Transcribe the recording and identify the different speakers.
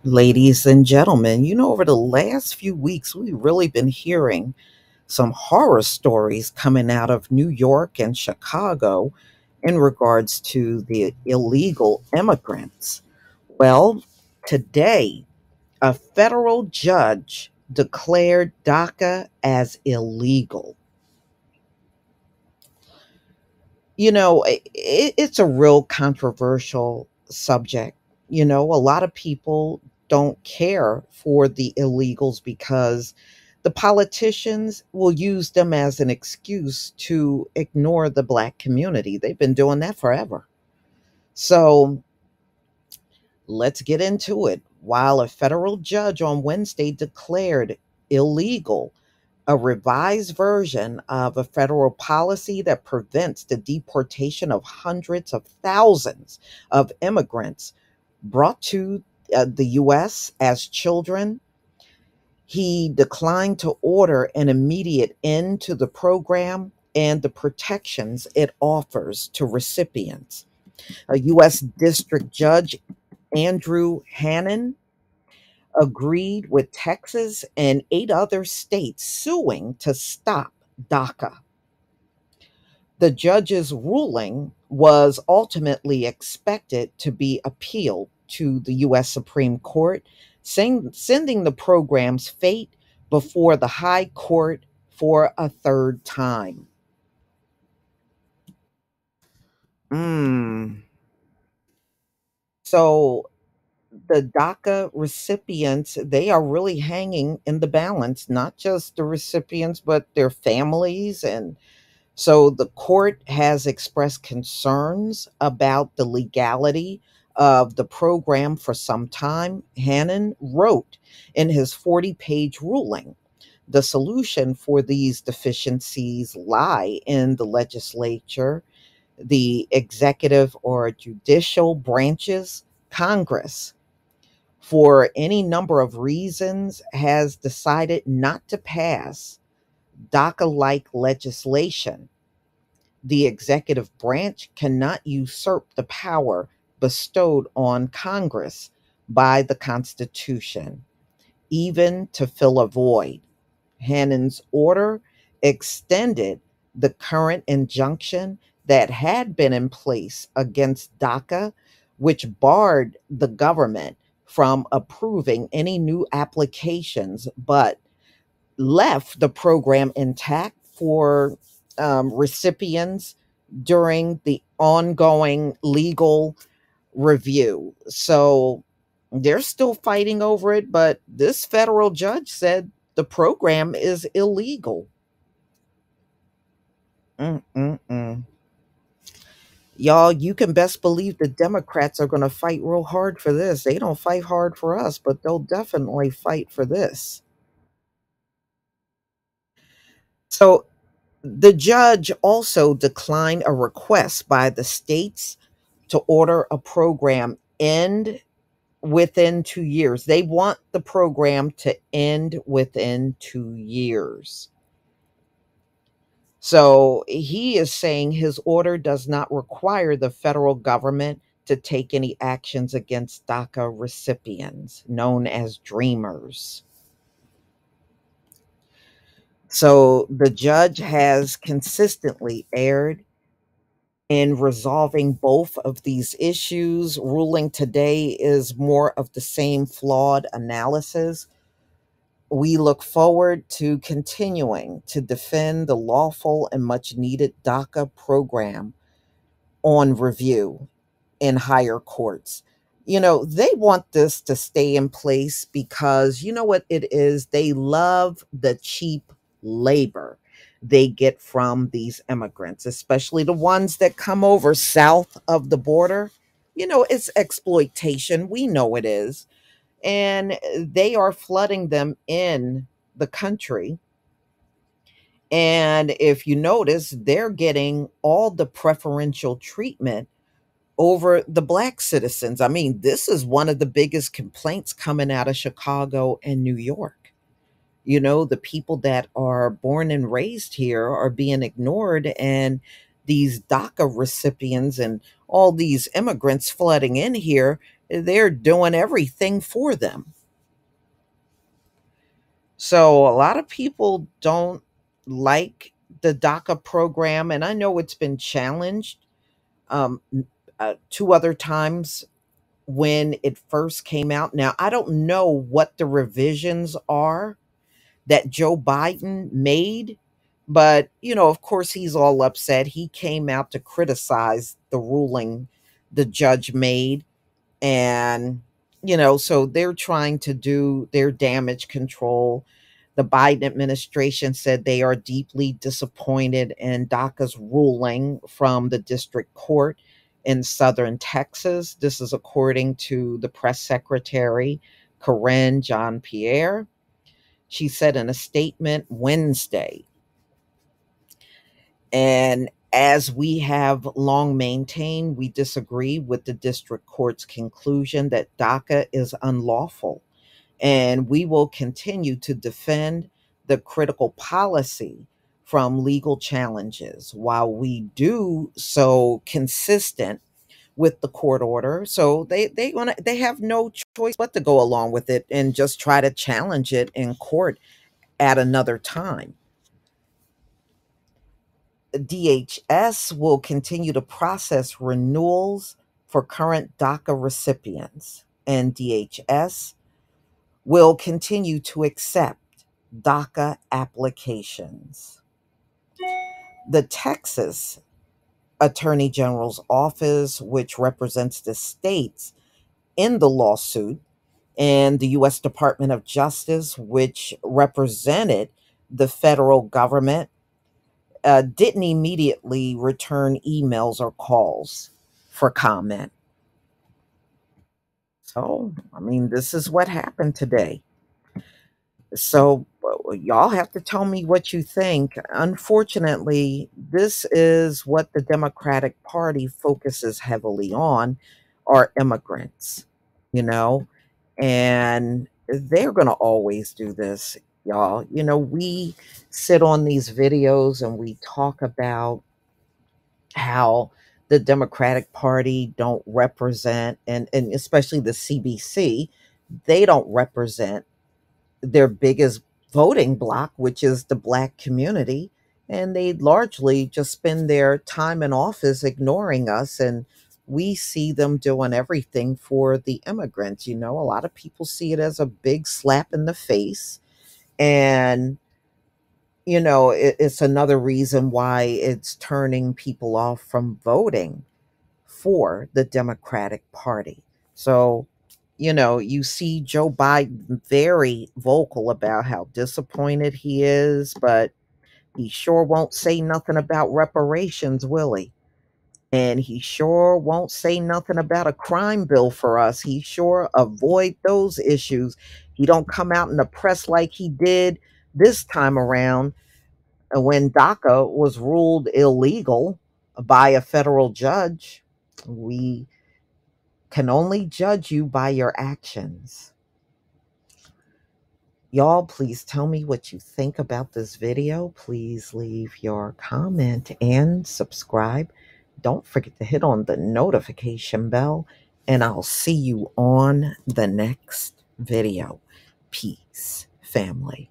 Speaker 1: Ladies and gentlemen, over the last few weeks, we've really been hearing some horror stories coming out of New York and Chicago in regards to the illegal immigrants. Well, today, a federal judge declared DACA as illegal. It's a real controversial subject. A lot of people don't care for the illegals because the politicians will use them as an excuse to ignore the black community. They've been doing that forever. So let's get into it. While a federal judge on Wednesday declared illegal a revised version of a federal policy that prevents the deportation of hundreds of thousands of immigrants brought to the U.S. as children. He declined to order an immediate end to the program and the protections it offers to recipients. A U.S. District Judge Andrew Hannon agreed with Texas and 8 other states suing to stop DACA. The judge's ruling was ultimately expected to be appealed to the U.S. Supreme Court, sending the program's fate before the High Court for a third time. Mm. So the DACA recipients, they are really hanging in the balance, not just the recipients, but their families. And so the court has expressed concerns about the legality of the program for some time. Hannon wrote in his 40-page ruling, the solution for these deficiencies lie in the legislature, the executive or judicial branches. Congress, for any number of reasons, has decided not to pass DACA like legislation. The executive branch cannot usurp the power bestowed on Congress by the Constitution, even to fill a void. Hannon's order extended the current injunction that had been in place against DACA, which barred the government from approving any new applications, but left the program intact for recipients during the ongoing legal review. So they're still fighting over it, but this federal judge said the program is illegal. Mm-mm-mm. Y'all, you can best believe the Democrats are going to fight real hard for this. They don't fight hard for us, but they'll definitely fight for this. So the judge also declined a request by the states to order a program end within 2 years. They want the program to end within 2 years. So he is saying his order does not require the federal government to take any actions against DACA recipients, known as dreamers. So the judge has consistently erred in resolving both of these issues. Ruling today is more of the same flawed analysis. We look forward to continuing to defend the lawful and much needed DACA program on review in higher courts. They want this to stay in place because you know what it is? They love the cheap labor they get from these immigrants, especially the ones that come over south of the border. It's exploitation. We know it is. And they are flooding them in the country. And if you notice, they're getting all the preferential treatment over the black citizens. I mean, this is one of the biggest complaints coming out of Chicago and New York. The people that are born and raised here are being ignored, and these DACA recipients and all these immigrants flooding in here, They're doing everything for them. So a lot of people don't like the DACA program, and I know it's been challenged um, two other times when it first came out. Now, I don't know what the revisions are that Joe Biden made, but, of course, he's all upset. He came out to criticize the ruling the judge made. And, so they're trying to do their damage control. The Biden administration said they are deeply disappointed in DACA's ruling from the district court in southern Texas. This is according to the press secretary, Corinne Jean Pierre. She said in a statement Wednesday, and as we have long maintained, we disagree with the district court's conclusion that DACA is unlawful, and we will continue to defend the critical policy from legal challenges while we do so consistent with the court order. So they have no choice but to go along with it and just try to challenge it in court at another time. DHS will continue to process renewals for current DACA recipients, and DHS will continue to accept DACA applications. The Texas Attorney General's office, which represents the states in the lawsuit, and the U.S. Department of Justice, which represented the federal government, didn't immediately return emails or calls for comment. So, I mean, this is what happened today. So, y'all have to tell me what you think. Unfortunately, this is what the Democratic Party focuses heavily on are immigrants, you know, and they're going to always do this, y'all. We sit on these videos and we talk about how the Democratic Party don't represent, and especially the CBC, they don't represent their biggest voting bloc, which is the Black community. And they largely just spend their time in office ignoring us. And we see them doing everything for the immigrants. A lot of people see it as a big slap in the face. And it's another reason why it's turning people off from voting for the Democratic Party. So, you see Joe Biden very vocal about how disappointed he is, but he sure won't say nothing about reparations, will he? And he sure won't say nothing about a crime bill for us. He sure avoid those issues. He don't come out in the press like he did this time around when DACA was ruled illegal by a federal judge. We can only judge you by your actions. Y'all, please tell me what you think about this video. Please leave your comment and subscribe. Don't forget to hit on the notification bell, and I'll see you on the next video. Peace, family.